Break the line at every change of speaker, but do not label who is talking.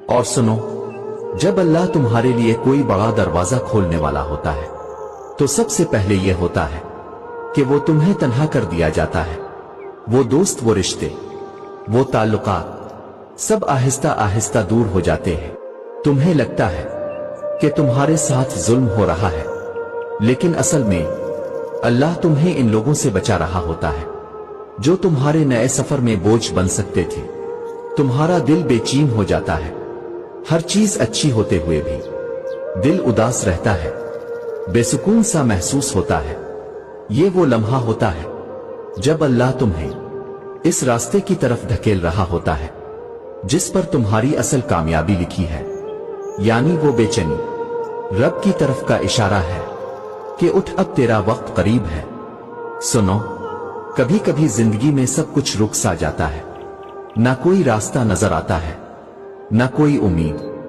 اور سنو، جب اللہ تمہارے لیے کوئی بڑا دروازہ کھولنے والا ہوتا ہے تو سب سے پہلے یہ ہوتا ہے کہ وہ تمہیں تنہا کر دیا جاتا ہے۔ وہ دوست، وہ رشتے، وہ تعلقات سب آہستہ آہستہ دور ہو جاتے ہیں۔ تمہیں لگتا ہے کہ تمہارے ساتھ ظلم ہو رہا ہے، لیکن اصل میں اللہ تمہیں ان لوگوں سے بچا رہا ہوتا ہے جو تمہارے نئے سفر میں بوجھ بن سکتے تھے۔ تمہارا دل بے چین ہو جاتا ہے، ہر چیز اچھی ہوتے ہوئے بھی دل اداس رہتا ہے، بے سکون سا محسوس ہوتا ہے۔ یہ وہ لمحہ ہوتا ہے جب اللہ تمہیں اس راستے کی طرف دھکیل رہا ہوتا ہے جس پر تمہاری اصل کامیابی لکھی ہے، یعنی وہ بے چینی رب کی طرف کا اشارہ ہے کہ اٹھ، اب تیرا وقت قریب ہے۔ سنو، کبھی کبھی زندگی میں سب کچھ رک سا جاتا ہے، نہ کوئی راستہ نظر آتا ہے، نہ کوئی امید۔